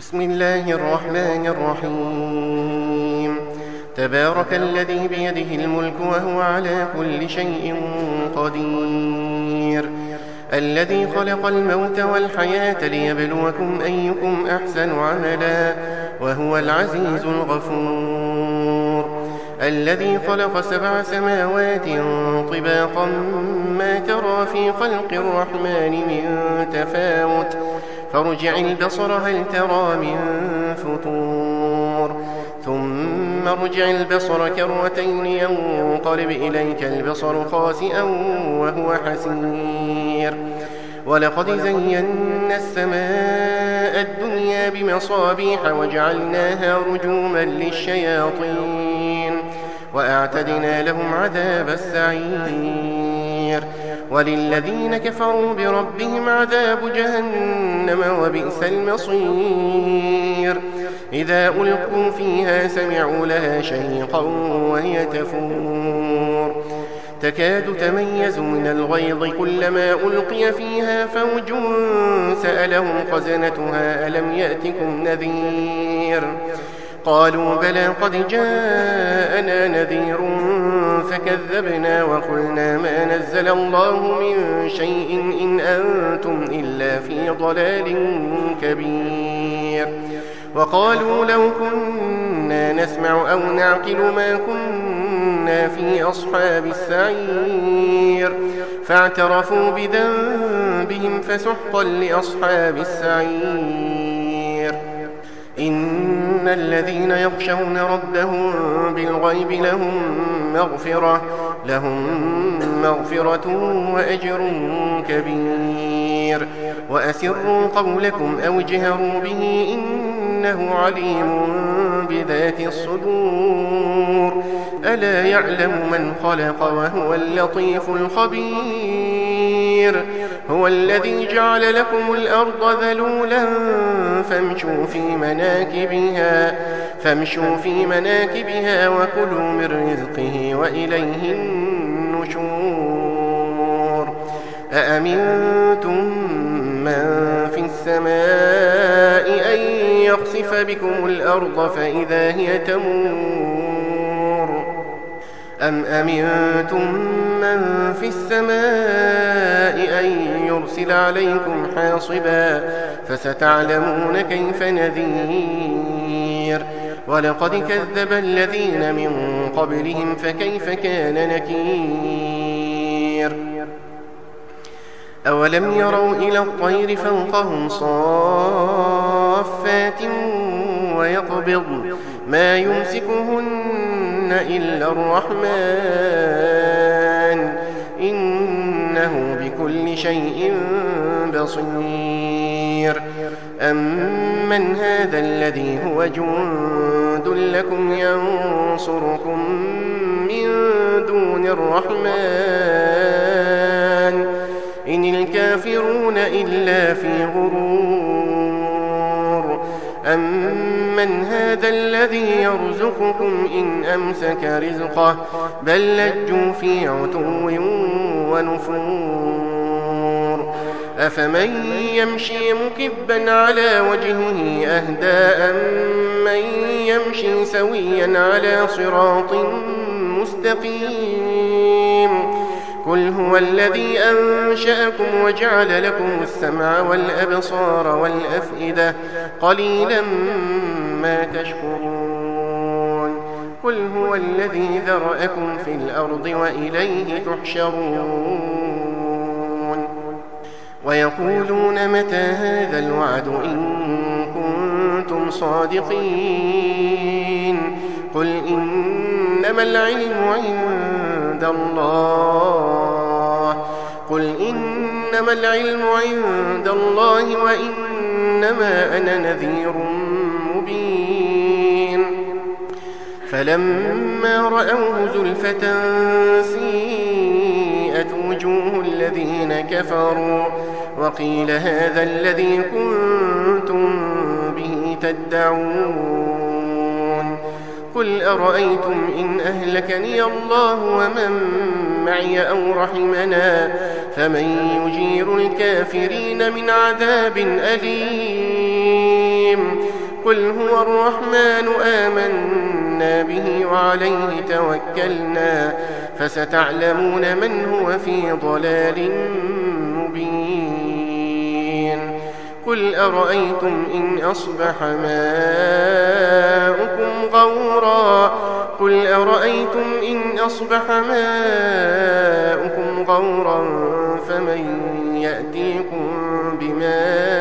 بسم الله الرحمن الرحيم. تبارك الذي بيده الملك وهو على كل شيء قدير، الذي خلق الموت والحياة ليبلوكم أيكم أحسن عملا وهو العزيز الغفور، الذي خلق 7 سماوات طباقا ما ترى في خلق الرحمن من تفاوت فارجع البصر هل ترى من فطور ثم ارجع البصر كرتين ينقلب إليك البصر خاسئا وهو حسير. ولقد زينا السماء الدنيا بمصابيح وجعلناها رجوما للشياطين وأعتدنا لهم عذاب السعير. وللذين كفروا بربهم عذاب جهنم وبئس المصير. إذا ألقوا فيها سمعوا لها شهيقا وهي تفور تكاد تميز من الغيظ كلما ألقي فيها فوج سألهم خزنتها ألم يأتكم نذير قالوا بلى قد جاءنا نذير فكذبنا وقلنا ما نزل الله من شيء إن أنتم إلا في ضلال كبير. وقالوا لو كنا نسمع أو نعقل ما كنا في أصحاب السعير فاعترفوا بذنبهم فسحقا لأصحاب السعير. إن الذين يخشون ربهم بالغيب لهم مغفرة وأجر كبير. وأسروا قولكم أو اجهروا به إنه عليم بذات الصدور. ألا يعلم من خلق وهو اللطيف الخبير. هو الذي جعل لكم الأرض ذلولا فامشوا في مناكبها وكلوا من رزقه وإليه النشور. أأمنتم من في السماء أن يخسف بكم الأرض فإذا هي تمور أم أمنتم من في السماء أن يرسل عليكم حاصبا فستعلمون كيف نذير. ولقد كذب الذين من قبلهم فكيف كان نكير. أولم يروا إلى الطير فوقهم صافات ويقبضن ما يمسكهن إلا الرحمن إنه بكل شيء بصير. أمن هذا الذي هو جند لكم ينصركم من دون الرحمن إن الكافرون إلا في غرور. أمن هذا الذي يرزقكم إن أمسك رزقه بل لجوا في عتو ونفور. أفمن يمشي مكبا على وجهه أهدى أمن يمشي سويا على صراط مستقيم. قل هو الذي أنشأكم وجعل لكم السمع والأبصار والأفئدة قليلا ما تشكرون. قل هو الذي ذرأكم في الأرض وإليه تحشرون. ويقولون متى هذا الوعد إن كنتم صادقين. قل إنما العلم عند الله وإنما أنا نذير مبين. فلما رأوه زلفة سيئت وجوه الذين كفروا وقيل هذا الذي كنتم به تدعون. قل أرأيتم إن أهلكني الله ومن معي أو رحمنا فمن يجير الكافرين من عذاب أليم. قل هو الرحمن آمنا به وعليه توكلنا فستعلمون من هو في ضلال مبين قل أرأيتم إن أصبح ماؤكم غورا فمن يأتيكم بماء